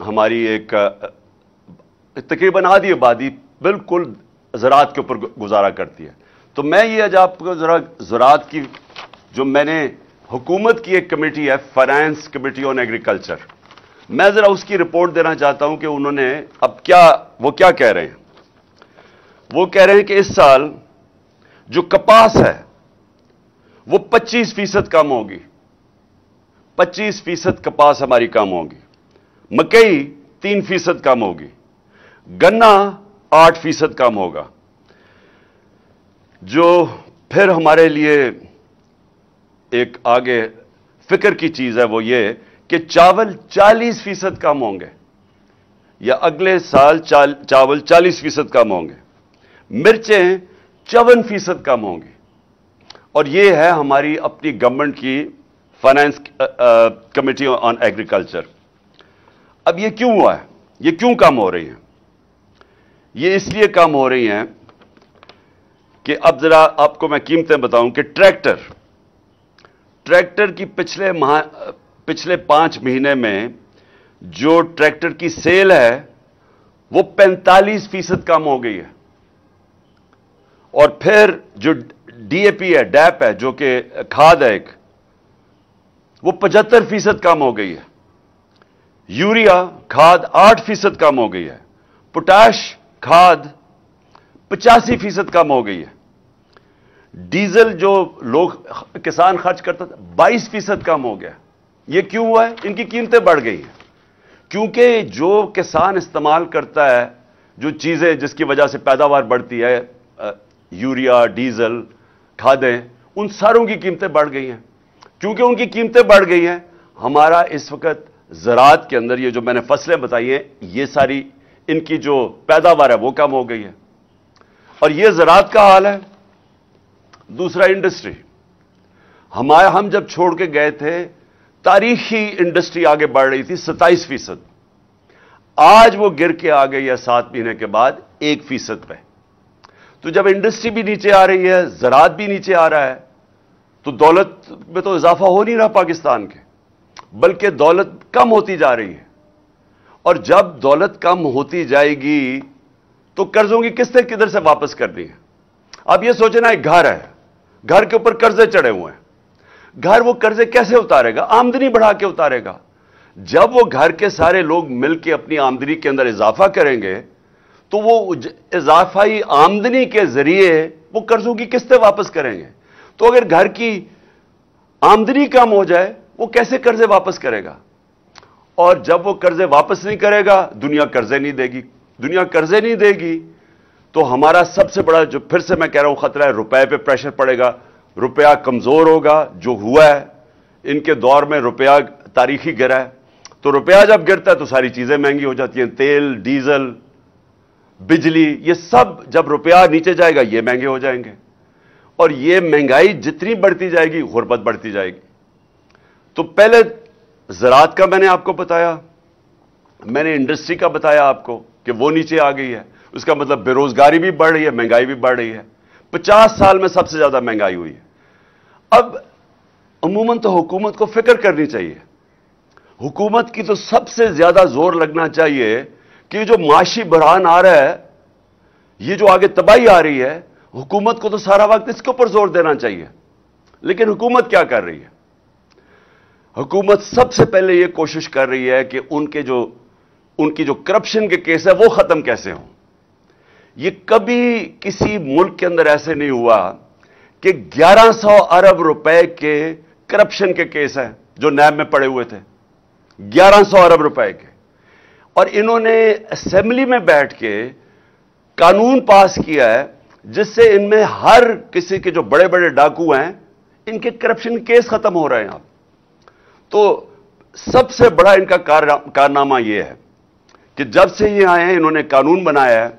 ہماری ایک تقریباً آدھی آبادی بالکل زراعت کے اوپر گزارا کرتی ہے. تو میں یہ آج آپ کو ذرا زراعت کی جو میں نے حکومت کی ایک کمیٹی ہے فائنانس کمیٹی آن ایگریکلچر، میں ذرا اس کی رپورٹ دینا چاہتا ہوں کہ انہوں نے اب وہ کیا کہہ رہے ہیں. وہ کہہ رہے ہیں کہ اس سال جو کپاس ہے وہ 25% کم ہوگی. 25% کپاس ہماری کم ہوگی. مکئی 3% کم ہوگی. گنا 8% کم ہوگا. جو پھر ہمارے لیے ایک آگے فکر کی چیز ہے وہ یہ کہ چاول 40% کم ہوں گے، یا اگلے سال چاول 40% کم ہوں گے. مرچیں 54% کم ہوں گی. اور یہ ہے ہماری اپنی گورنمنٹ کی فائنانس کمیٹی آن ایگریکلچر. اب یہ کیوں ہوا ہے؟ یہ کیوں کم ہو رہی ہیں؟ یہ اس لیے کم ہو رہی ہیں کہ اب ذرا آپ کو میں قیمتیں بتاؤں کہ ٹریکٹر کی پچھلے 5 مہینے میں جو ٹریکٹر کی سیل ہے وہ 45% کم ہو گئی ہے. اور پھر جو ڈی اے پی ہے، ڈیپ ہے، جو کہ کھاد ہے ایک، وہ 75% کم ہو گئی ہے. یوریا کھاد 8% کم ہو گئی ہے. پوٹاش کھاد 85% کم ہو گئی ہے. ڈیزل جو لوگ کسان خرچ کرتا تھا 22% کم ہو گیا. یہ کیوں ہوا ہے؟ ان کی قیمتیں بڑھ گئی ہیں. کیونکہ جو کسان استعمال کرتا ہے جو چیزیں جس کی وجہ سے پیداوار بڑھتی ہے، یوریا، ڈیزل، کھادیں، ان ساروں کی قیمتیں بڑھ گئی ہیں. کیونکہ ان کی قیمتیں بڑھ گئی ہیں، ہمارا اس وقت زراعت کے اندر یہ جو میں نے فصلیں بتائی ہیں یہ ساری ان کی جو پیداوار ہے وہ کم ہو گئی ہے. اور یہ زراعت کا حال ہے. دوسرا انڈسٹری، ہم جب چھوڑ کے گئے تھے تاریخی انڈسٹری آگے بڑھ رہی تھی 27%. آج وہ گر کے آ گئی ہے 7 مہینے کے بعد 1% پہ. تو جب انڈسٹری بھی نیچے آ رہی ہے، زراعت بھی نیچے آ رہا ہے، تو دولت میں تو اضافہ ہو نہیں رہا پاکستان کے، بلکہ دولت کم ہوتی جا رہی ہے. اور جب دولت کم ہوتی جائے گی تو قرضوں کی قسطیں کدھر سے واپس کرنی ہے؟ اب یہ سوچنا ایک گھر ہے، گھر کے اوپر قرضے چڑھے ہوئے ہیں. گھر وہ قرضے کیسے اتارے گا؟ آمدنی بڑھا کے اتارے گا. جب وہ گھر کے سارے لوگ مل کے اپنی آمدنی کے اندر اضافہ کریں گے تو وہ اضافی آمدنی کے ذریعے وہ قرضوں کی قسطیں واپس کریں گے. تو اگر گھر کی آمدنی کم ہو جائے وہ کیسے قرضے واپس کرے گا؟ اور جب وہ قرضے واپس نہیں کرے گا دنیا قرضے نہیں دے گی. دنیا قرضے نہیں دے گی تو ہمارا سب سے بڑا جو پھر سے میں کہہ رہا ہوں خطرہ ہے، روپے پہ پریشر پڑے گا. روپیہ کمزور ہوگا. جو ہوا ہے ان کے دور میں روپیہ تاریخی گرا ہے. تو روپیہ جب گرتا ہے تو ساری چیزیں مہنگی ہو جاتی ہیں. تیل، ڈیزل، بجلی، یہ سب جب روپیہ نیچے جائے گا یہ مہنگے ہو جائیں گے. اور یہ مہنگائی جتنی بڑھتی جائے گی غربت بڑھتی جائے گی. تو پہلے زراعت کا میں نے آپ کو بتایا، میں نے انڈسٹری کا بتایا آپ کو کہ وہ نیچے آ گئی ہے. اس کا مطلب بے روزگاری بھی بڑھ رہی ہے، مہنگائی بھی بڑھ رہی ہے. 50 سال میں سب سے زیادہ مہنگائی ہوئی ہے. اب عموماً تو حکومت کو فکر کرنی چاہیے. حکومت کی تو سب سے زیادہ زور لگنا چاہیے کہ جو معاشی بحران آ رہا ہے، یہ جو آگے تباہی آ رہی ہے، حکومت کو تو سارا وقت اس کے اوپر زور دینا چاہیے. لیکن حکومت کیا کر رہی ہے؟ حکومت سب سے پہلے یہ کوشش کر رہی ہے کہ ان کی جو کرپشن کے کیس ہے وہ ختم کیسے ہوں. یہ کبھی کسی ملک کے اندر ایسے نہیں ہوا کہ 1100 ارب روپے کے کرپشن کے کیس ہیں جو نیب میں پڑے ہوئے تھے. 1100 ارب روپے کے. اور انہوں نے اسمبلی میں بیٹھ کے قانون پاس کیا ہے جس سے ان میں ہر کسی کے جو بڑے بڑے ڈاکو ہیں ان کے کرپشن کیس ختم ہو رہے ہیں. اب تو سب سے بڑا ان کا کارنامہ یہ ہے کہ جب سے یہ آئے ہیں انہوں نے قانون بنایا ہے،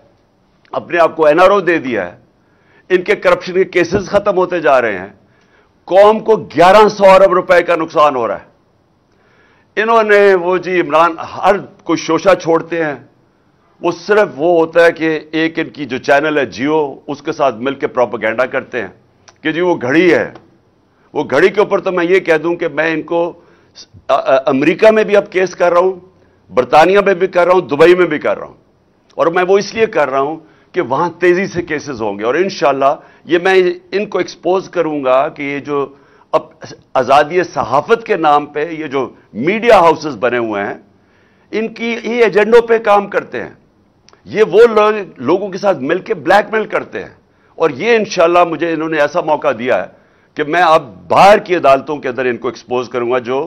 اپنے آپ کو این آر او دے دیا ہے. ان کے کرپشن کے کیسز ختم ہوتے جا رہے ہیں. قوم کو 1100 ارب روپے کا نقصان ہو رہا ہے. انہوں نے وہ جی عمران ہر کوئی شوشہ چھوڑتے ہیں. وہ صرف وہ ہوتا ہے کہ ایک ان کی جو چینل ہے جیو، اس کے ساتھ مل کے پروپیگنڈا کرتے ہیں کہ جی وہ گھڑی ہے. وہ گھڑی کے اوپر تو میں یہ کہہ دوں کہ میں ان کو امریکہ میں بھی اب کیس کر رہا ہوں، برطانیہ میں بھی کر رہا ہوں, دبئی میں بھی کر رہا ہوں, اور میں وہ اس لیے کر رہا ہوں کہ وہاں تیزی سے کیسز ہوں گے, اور انشاءاللہ یہ میں ان کو ایکسپوز کروں گا کہ یہ جو اب آزادی صحافت کے نام پہ یہ جو میڈیا ہاؤسز بنے ہوئے ہیں, ان کی یہ ایجنڈوں پہ کام کرتے ہیں, یہ وہ لوگوں کے ساتھ مل کے بلیک میل کرتے ہیں, اور یہ انشاءاللہ مجھے انہوں نے ایسا موقع دیا ہے کہ میں اب باہر کی عدالتوں کے اندر ان کو ایکسپوز کروں گا جو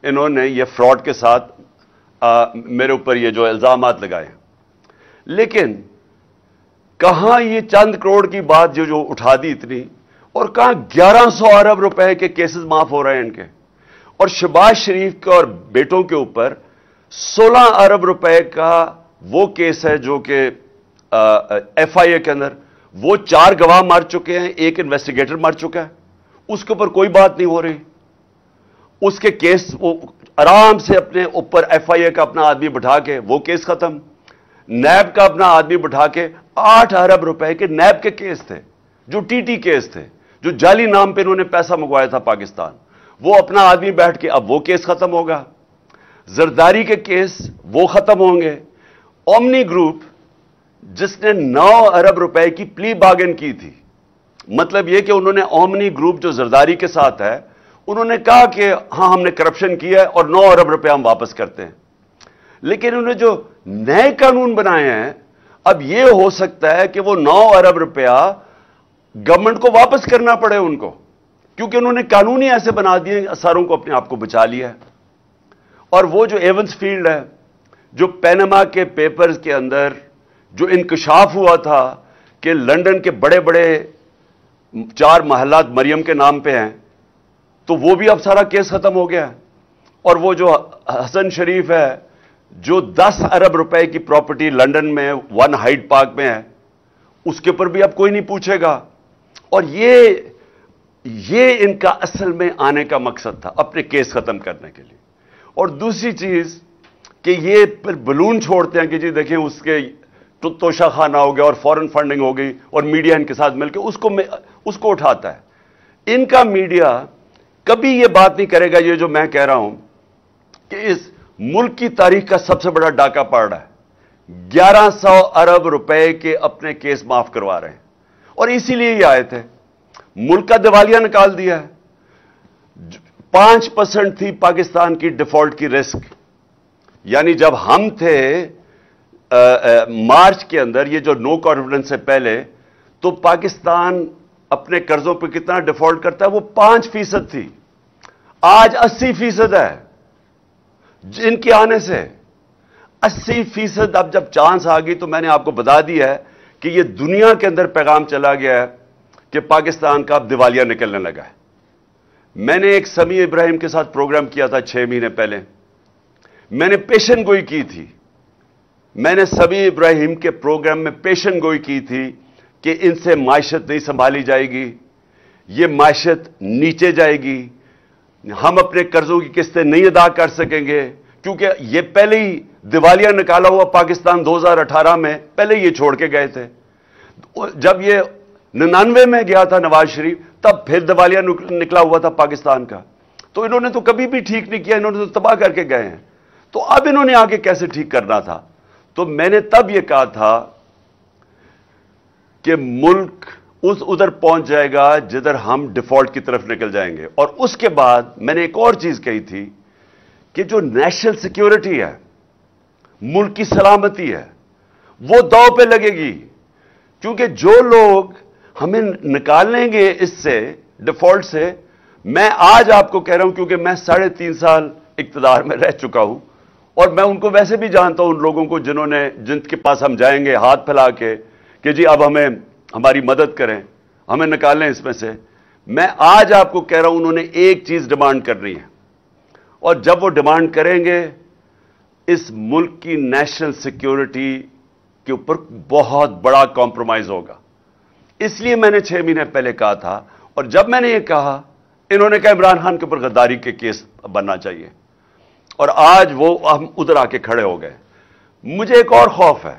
انہوں نے یہ فراڈ کے ساتھ میرے اوپر یہ جو الزامات لگائے ہیں. لیکن کہاں یہ چند کروڑ کی بات جو اٹھا دی اتنی, اور کہاں 1100 ارب روپے کے کیسز معاف ہو رہے ہیں ان کے, اور شہباز شریف کے اور بیٹوں کے اوپر 16 ارب روپے کا وہ کیس ہے جو کہ ایف آئی اے کے اندر وہ 4 گواہ مر چکے ہیں, ایک انویسٹیگیٹر مر چکا ہے, اس کے اوپر کوئی بات نہیں ہو رہی. اس کے کیس وہ آرام سے اپنے اوپر ایف آئی اے کا اپنا آدمی بٹھا کے وہ کیس ختم, نیب کا اپنا آدمی بٹھا کے 8 ارب روپے کے نیب کے کیس تھے جو ٹی ٹی کیس تھے, جو جعلی نام پہ انہوں نے پیسہ منگوایا تھا پاکستان, وہ اپنا آدمی بیٹھ کے اب وہ کیس ختم ہوگا. زرداری کے کیس وہ ختم ہوں گے. اومنی گروپ جس نے 9 ارب روپے کی پلی بارگن کی تھی, مطلب یہ کہ انہوں نے اومنی گروپ جو زرداری کے ساتھ ہے انہوں نے کہا کہ ہاں ہم نے کرپشن کیا ہے اور 9 ارب روپے ہم واپس کرتے ہیں, لیکن انہوں نے جو نئے قانون بنائے ہیں اب یہ ہو سکتا ہے کہ وہ 9 ارب روپیہ گورنمنٹ کو واپس کرنا پڑے ان کو, کیونکہ انہوں نے قانون ہی ایسے بنا دیے ساروں کو اپنے آپ کو بچا لیا ہے. اور وہ جو ایونس فیلڈ ہے, جو پینما کے پیپرز کے اندر جو انکشاف ہوا تھا کہ لندن کے بڑے بڑے 4 محلات مریم کے نام پہ ہیں, تو وہ بھی اب سارا کیس ختم ہو گیا ہے. اور وہ جو حسن شریف ہے جو 10 ارب روپے کی پراپرٹی لندن میں 1 ہائیڈ پارک میں ہے, اس کے اوپر بھی اب کوئی نہیں پوچھے گا. اور یہ ان کا اصل میں آنے کا مقصد تھا, اپنے کیس ختم کرنے کے لیے. اور دوسری چیز کہ یہ پھر بلون چھوڑتے ہیں کہ جی دیکھیں اس کے توشہ خانہ ہو گیا اور فورن فنڈنگ ہو گئی, اور میڈیا ان کے ساتھ مل کے اس کو اٹھاتا ہے. ان کا میڈیا کبھی یہ بات نہیں کرے گا, یہ جو میں کہہ رہا ہوں کہ اس ملک کی تاریخ کا سب سے بڑا ڈاکہ پڑ رہا ہے, 1100 ارب روپے کے اپنے کیس معاف کروا رہے ہیں, اور اسی لیے یہ آئے تھے. ملک کا دیوالیہ نکال دیا ہے. 5% تھی پاکستان کی ڈیفالٹ کی رسک, یعنی جب ہم تھے مارچ کے اندر یہ جو نو کانفیڈنس سے پہلے, تو پاکستان اپنے قرضوں پہ کتنا ڈیفالٹ کرتا ہے, وہ 5% تھی, آج 80% ہے. ان کے آنے سے 80%. اب جب چانس آ گئی تو میں نے آپ کو بتا دیا ہے کہ یہ دنیا کے اندر پیغام چلا گیا ہے کہ پاکستان کا اب دیوالیہ نکلنے لگا ہے. میں نے ایک سمیع ابراہیم کے ساتھ پروگرام کیا تھا 6 مہینے پہلے, میں نے پیشن گوئی کی تھی. میں نے سمیع ابراہیم کے پروگرام میں پیشن گوئی کی تھی کہ ان سے معیشت نہیں سنبھالی جائے گی, یہ معیشت نیچے جائے گی, ہم اپنے قرضوں کی قسطیں نہیں ادا کر سکیں گے, کیونکہ یہ پہلے ہی دیوالیہ نکالا ہوا پاکستان 2018 میں پہلے یہ چھوڑ کے گئے تھے. جب یہ 99 میں گیا تھا نواز شریف, تب پھر دیوالیہ نکلا ہوا تھا پاکستان کا. تو انہوں نے تو کبھی بھی ٹھیک نہیں کیا, انہوں نے تو تباہ کر کے گئے ہیں. تو اب انہوں نے آگے کیسے ٹھیک کرنا تھا؟ تو میں نے تب یہ کہا تھا کہ ملک ادھر پہنچ جائے گا جدھر ہم ڈیفالٹ کی طرف نکل جائیں گے. اور اس کے بعد میں نے ایک اور چیز کہی تھی کہ جو نیشنل سیکیورٹی ہے, ملک کی سلامتی ہے, وہ داؤ پہ لگے گی. کیونکہ جو لوگ ہمیں نکالیں گے اس سے ڈیفالٹ سے, میں آج آپ کو کہہ رہا ہوں کیونکہ میں 3.5 سال اقتدار میں رہ چکا ہوں, اور میں ان کو ویسے بھی جانتا ہوں, ان لوگوں کو جن کے پاس ہم جائیں گے ہاتھ پھیلا کے کہ جی اب ہماری مدد کریں, ہمیں نکالیں اس میں سے. میں آج آپ کو کہہ رہا ہوں انہوں نے ایک چیز ڈیمانڈ کرنی ہے, اور جب وہ ڈیمانڈ کریں گے اس ملک کی نیشنل سیکیورٹی کے اوپر بہت بڑا کمپرومائز ہوگا. اس لیے میں نے 6 مہینے پہلے کہا تھا, اور جب میں نے یہ کہا انہوں نے کہا عمران خان کے اوپر غداری کے کیس بننا چاہیے, اور آج وہ ہم ادھر آ کے کھڑے ہو گئے. مجھے ایک اور خوف ہے,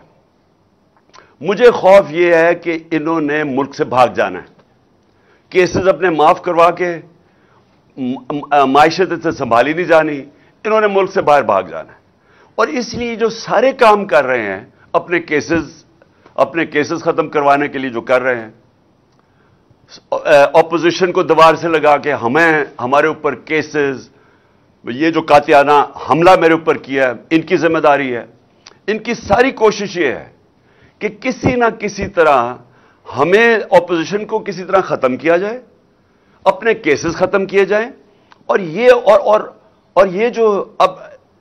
مجھے خوف یہ ہے کہ انہوں نے ملک سے بھاگ جانا ہے, کیسز اپنے معاف کروا کے, معیشت سے سنبھالی نہیں جانی, انہوں نے ملک سے باہر بھاگ جانا ہے. اور اس لیے جو سارے کام کر رہے ہیں اپنے کیسز ختم کروانے کے لیے جو کر رہے ہیں، اپوزیشن کو دیوار سے لگا کے ہمارے اوپر کیسز، یہ جو قاطعانہ حملہ میرے اوپر کیا ہے ان کی ذمہ داری ہے. ان کی ساری کوشش یہ ہے کہ کسی نہ کسی طرح ہمیں اپوزیشن کو کسی طرح ختم کیا جائے، اپنے کیسز ختم کیے جائیں. اور یہ جو اب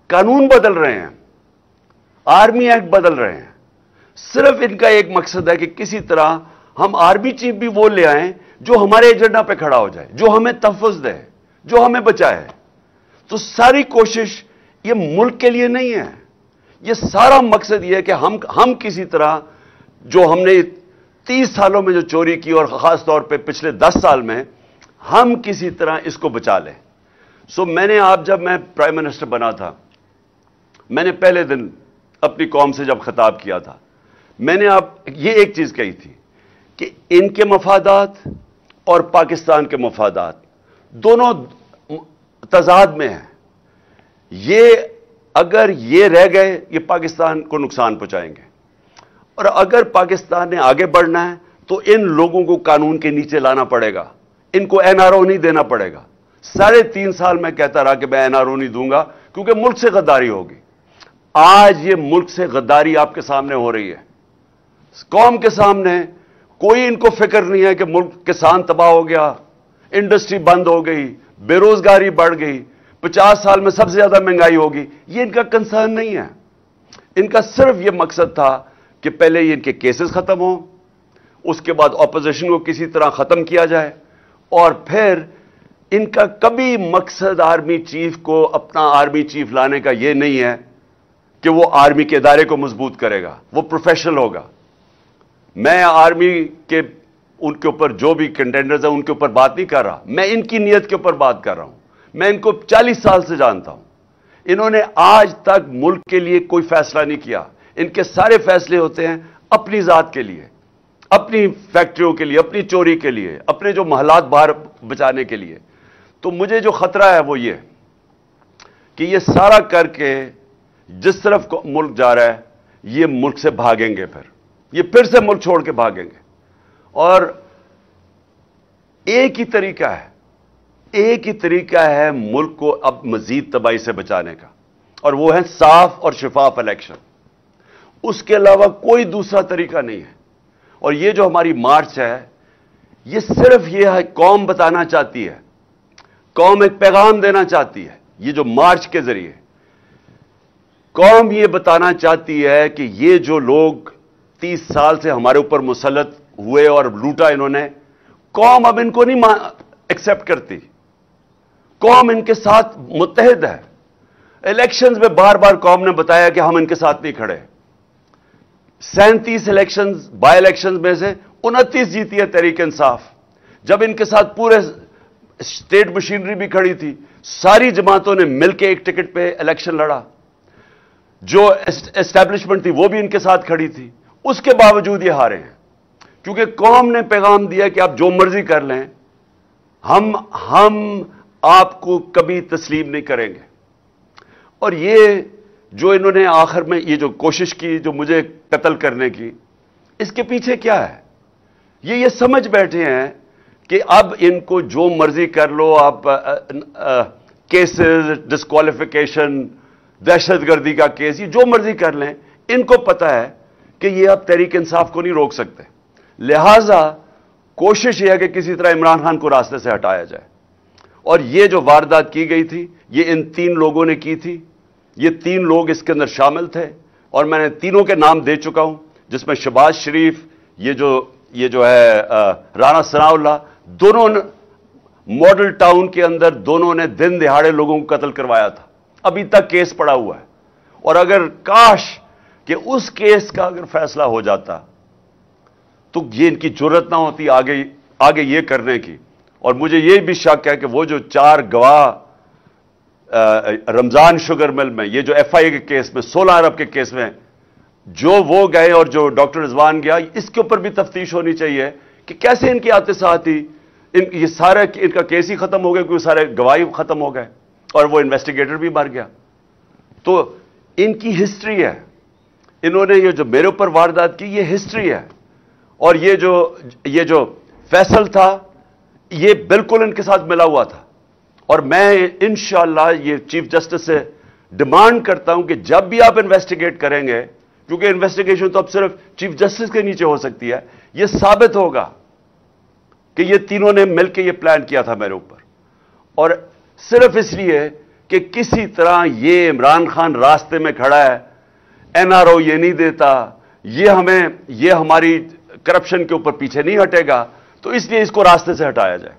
قانون بدل رہے ہیں، آرمی ایکٹ بدل رہے ہیں، صرف ان کا ایک مقصد ہے کہ کسی طرح ہم آرمی چیف بھی وہ لے آئیں جو ہمارے ایجنڈا پہ کھڑا ہو جائے، جو ہمیں تحفظ دے، جو ہمیں بچائے. تو ساری کوشش یہ ملک کے لیے نہیں ہے، یہ سارا مقصد یہ ہے کہ ہم کسی طرح جو ہم نے 30 سالوں میں جو چوری کی اور خاص طور پہ پچھلے 10 سال میں، ہم کسی طرح اس کو بچا لیں. جب میں پرائم منسٹر بنا تھا، میں نے پہلے دن اپنی قوم سے جب خطاب کیا تھا، میں نے یہ ایک چیز کہی تھی کہ ان کے مفادات اور پاکستان کے مفادات دونوں تضاد میں ہیں. اگر یہ رہ گئے، یہ پاکستان کو نقصان پہنچائیں گے. اور اگر پاکستان نے آگے بڑھنا ہے تو ان لوگوں کو قانون کے نیچے لانا پڑے گا، ان کو NRO نہیں دینا پڑے گا. 3.5 سال میں کہتا رہا کہ میں NRO نہیں دوں گا کیونکہ ملک سے غداری ہوگی. آج یہ ملک سے غداری آپ کے سامنے ہو رہی ہے، قوم کے سامنے. کوئی ان کو فکر نہیں ہے کہ ملک کسان تباہ ہو گیا، انڈسٹری بند ہو گئی، بے روزگاری بڑھ گئی، 50 سال میں سب سے زیادہ مہنگائی ہوگی. یہ ان کا کنسرن نہیں ہے. ان کا صرف یہ مقصد تھا کہ پہلے یہ ان کے کیسز ختم ہوں، اس کے بعد اپوزیشن کو کسی طرح ختم کیا جائے. اور پھر ان کا کبھی مقصد آرمی چیف کو اپنا آرمی چیف لانے کا یہ نہیں ہے کہ وہ آرمی کے ادارے کو مضبوط کرے گا، وہ پروفیشنل ہوگا. میں آرمی کے ان کے اوپر جو بھی کنٹینڈرز ہیں ان کے اوپر بات نہیں کر رہا، میں ان کی نیت کے اوپر بات کر رہا ہوں. میں ان کو 40 سال سے جانتا ہوں. انہوں نے آج تک ملک کے لیے کوئی فیصلہ نہیں کیا. ان کے سارے فیصلے ہوتے ہیں اپنی ذات کے لیے، اپنی فیکٹریوں کے لیے، اپنی چوری کے لیے، اپنے جو محلات باہر بچانے کے لیے. تو مجھے جو خطرہ ہے وہ یہ کہ یہ سارا کر کے جس طرف ملک جا رہا ہے، یہ ملک سے بھاگیں گے، پھر سے ملک چھوڑ کے بھاگیں گے. اور ایک ہی طریقہ ہے ملک کو اب مزید تباہی سے بچانے کا، اور وہ ہے صاف اور شفاف الیکشن. اس کے علاوہ کوئی دوسرا طریقہ نہیں ہے. اور یہ جو ہماری مارچ ہے، یہ صرف یہ ہے، قوم بتانا چاہتی ہے، قوم ایک پیغام دینا چاہتی ہے. یہ جو مارچ کے ذریعے قوم یہ بتانا چاہتی ہے کہ یہ جو لوگ 30 سال سے ہمارے اوپر مسلط ہوئے اور لوٹا انہوں نے، قوم اب ان کو نہیں ایکسپٹ کرتی. قوم ان کے ساتھ متحد ہے. الیکشنز میں بار بار قوم نے بتایا کہ ہم ان کے ساتھ نہیں کھڑے. 37 الیکشنز بائی الیکشنز میں سے 29 جیتی ہے تحریک انصاف. جب ان کے ساتھ پورے اسٹیٹ مشینری بھی کھڑی تھی، ساری جماعتوں نے مل کے ایک ٹکٹ پہ الیکشن لڑا. جو اسٹیبلشمنٹ تھی وہ بھی ان کے ساتھ کھڑی تھی. اس کے باوجود یہ ہارے ہیں کیونکہ قوم نے پیغام دیا کہ آپ جو مرضی کر لیں، ہم آپ کو کبھی تسلیم نہیں کریں گے. اور یہ جو انہوں نے آخر میں یہ جو کوشش کی، جو مجھے قتل کرنے کی، اس کے پیچھے کیا ہے؟ یہ سمجھ بیٹھے ہیں کہ اب ان کو جو مرضی کر لو، آپ کیسز، ڈسکوالیفیکیشن، دہشت گردی کا کیس، یہ جو مرضی کر لیں. ان کو پتا ہے کہ یہ اب تحریک انصاف کو نہیں روک سکتے. لہذا کوشش یہ ہے کہ کسی طرح عمران خان کو راستے سے ہٹایا جائے. اور یہ جو واردات کی گئی تھی، یہ ان 3 لوگوں نے کی تھی. یہ 3 لوگ اس کے اندر شامل تھے اور میں نے تینوں کے نام دے چکا ہوں، جس میں شہباز شریف، یہ جو ہے رانا ثناء اللہ، دونوں ماڈل ٹاؤن کے اندر دونوں نے دن دہاڑے لوگوں کو قتل کروایا تھا. ابھی تک کیس پڑا ہوا ہے. اور اگر کاش کہ اس کیس کا اگر فیصلہ ہو جاتا تو یہ ان کی جرت نہ ہوتی آگے یہ کرنے کی. اور مجھے یہ بھی شک ہے کہ وہ جو 4 گواہ رمضان شوگر مل میں، یہ جو FIA کے کیس میں 16 ارب کے کیس میں جو وہ گئے اور جو ڈاکٹر رضوان گیا، اس کے اوپر بھی تفتیش ہونی چاہیے کہ کیسے ان کی آتے ساتھ ہی یہ سارا ان کا کیس ہی ختم ہو گیا، کیونکہ سارے گواہی ختم ہو گئے اور وہ انویسٹیگیٹر بھی مر گیا. تو ان کی ہسٹری ہے. انہوں نے یہ جو میرے اوپر واردات کی یہ ہسٹری ہے. اور یہ جو فیصل تھا یہ بالکل ان کے ساتھ ملا ہوا تھا. اور میں انشاءاللہ یہ چیف جسٹس سے ڈیمانڈ کرتا ہوں کہ جب بھی آپ انویسٹیگیٹ کریں گے, کیونکہ انویسٹیگیشن تو اب صرف چیف جسٹس کے نیچے ہو سکتی ہے, یہ ثابت ہوگا کہ یہ تینوں نے مل کے یہ پلان کیا تھا میرے اوپر, اور صرف اس لیے کہ کسی طرح یہ عمران خان راستے میں کھڑا ہے, این آر او یہ نہیں دیتا, یہ ہماری کرپشن کے اوپر پیچھے نہیں ہٹے گا, تو اس لیے اس کو راستے سے ہٹایا جائے.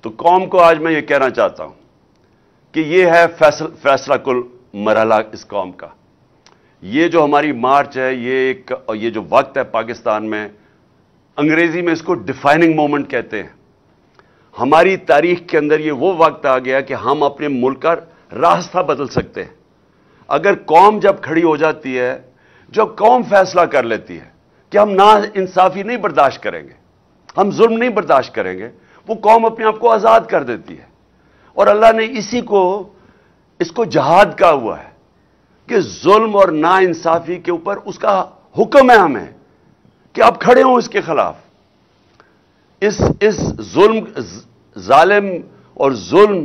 تو قوم کو آج میں یہ کہنا چاہتا ہوں کہ یہ ہے فیصلہ کل مرحلہ اس قوم کا. یہ جو ہماری مارچ ہے, یہ جو وقت ہے پاکستان میں, انگریزی میں اس کو ڈیفائننگ مومنٹ کہتے ہیں. ہماری تاریخ کے اندر یہ وہ وقت آ گیا کہ ہم اپنے ملک کا راستہ بدل سکتے ہیں. اگر قوم جب کھڑی ہو جاتی ہے, جب قوم فیصلہ کر لیتی ہے کہ ہم نا انصافی نہیں برداشت کریں گے, ہم ظلم نہیں برداشت کریں گے, وہ قوم اپنے آپ کو آزاد کر دیتی ہے. اور اللہ نے اس کو جہاد کہا ہوا ہے کہ ظلم اور نا انصافی کے اوپر اس کا حکم ہے ہمیں کہ آپ کھڑے ہوں اس کے خلاف. اس ظلم, ظالم اور ظلم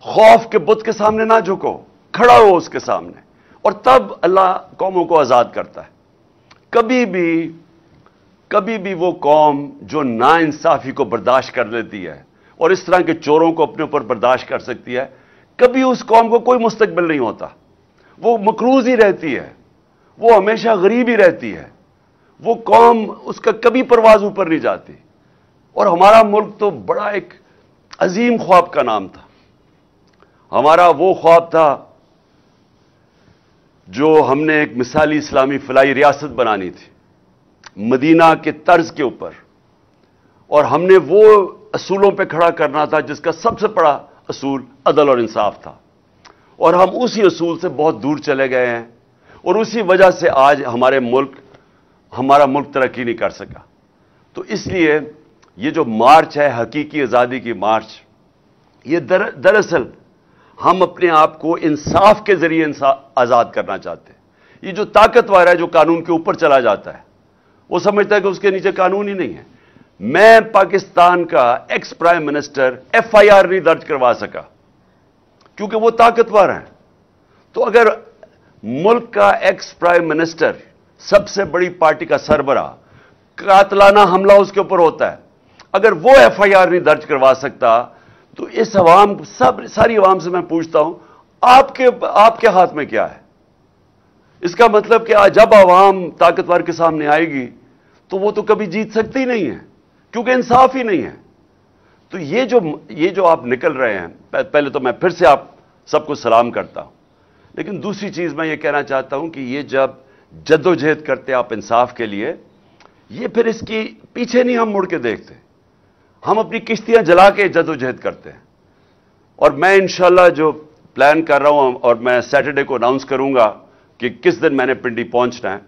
خوف کے بت کے سامنے نہ جھکو, کھڑا ہو اس کے سامنے, اور تب اللہ قوموں کو آزاد کرتا ہے. کبھی بھی وہ قوم جو نا انصافی کو برداشت کر لیتی ہے اور اس طرح کے چوروں کو اپنے اوپر برداشت کر سکتی ہے, کبھی اس قوم کو کوئی مستقبل نہیں ہوتا. وہ مقروض ہی رہتی ہے, وہ ہمیشہ غریب ہی رہتی ہے. وہ قوم, اس کا کبھی پرواز اوپر نہیں جاتی. اور ہمارا ملک تو بڑا ایک عظیم خواب کا نام تھا. ہمارا وہ خواب تھا جو ہم نے ایک مثالی اسلامی فلاحی ریاست بنانی تھی مدینہ کے طرز کے اوپر, اور ہم نے وہ اصولوں پہ کھڑا کرنا تھا جس کا سب سے بڑا اصول عدل اور انصاف تھا. اور ہم اسی اصول سے بہت دور چلے گئے ہیں, اور اسی وجہ سے آج ہمارا ملک ترقی نہیں کر سکا. تو اس لیے یہ جو مارچ ہے حقیقی آزادی کی مارچ, یہ دراصل ہم اپنے آپ کو انصاف کے ذریعے آزاد کرنا چاہتے ہیں. یہ جو طاقتور ہے, جو قانون کے اوپر چلا جاتا ہے, وہ سمجھتا ہے کہ اس کے نیچے قانون ہی نہیں ہے. میں پاکستان کا ex prime minister F I R نہیں درج کروا سکا کیونکہ وہ طاقتور ہیں. تو اگر ملک کا ایکس پرائم منسٹر, سب سے بڑی پارٹی کا سربراہ, قاتلانہ حملہ اس کے اوپر ہوتا ہے, اگر وہ ایف آئی آر نہیں درج کروا سکتا, تو اس ساری عوام سے میں پوچھتا ہوں آپ کے ہاتھ میں کیا ہے؟ اس کا مطلب کہ جب عوام طاقتور کے سامنے آئے گی تو وہ تو کبھی جیت سکتی نہیں ہے, کیونکہ انصاف ہی نہیں ہے. تو یہ جو آپ نکل رہے ہیں, پہلے تو میں پھر سے آپ سب کو سلام کرتا ہوں, لیکن دوسری چیز میں یہ کہنا چاہتا ہوں کہ یہ جب جدوجہد کرتے آپ انصاف کے لیے, یہ پھر اس کی پیچھے نہیں ہم مڑ کے دیکھتے, ہم اپنی کشتیاں جلا کے جدوجہد کرتے ہیں. اور میں انشاءاللہ جو پلان کر رہا ہوں, اور میں سیٹرڈے کو اناؤنس کروں گا کہ کس دن میں نے پنڈی پہنچنا ہے,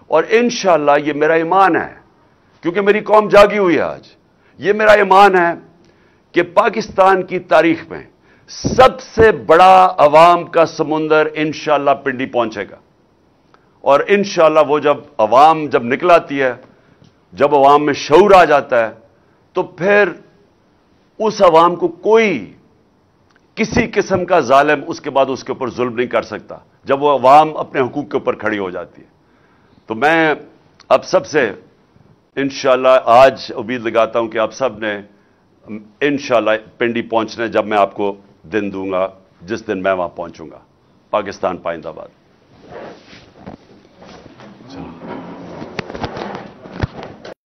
اور انشاءاللہ یہ میرا ایمان ہے, کیونکہ میری قوم جاگی ہوئی ہے آج, یہ میرا ایمان ہے کہ پاکستان کی تاریخ میں سب سے بڑا عوام کا سمندر انشاءاللہ پنڈی پہنچے گا. اور انشاءاللہ وہ عوام جب نکل آتی ہے, جب عوام میں شعور آ جاتا ہے, تو پھر اس عوام کو کوئی کسی قسم کا ظالم اس کے بعد اس کے اوپر ظلم نہیں کر سکتا, جب وہ عوام اپنے حقوق کے اوپر کھڑی ہو جاتی ہے. تو میں اب سب سے انشاءاللہ آج امید لگاتا ہوں کہ آپ سب نے انشاءاللہ پنڈی پہنچنا ہے, جب میں آپ کو دن دوں گا جس دن میں وہاں پہنچوں گا. پاکستان پائندہ باد.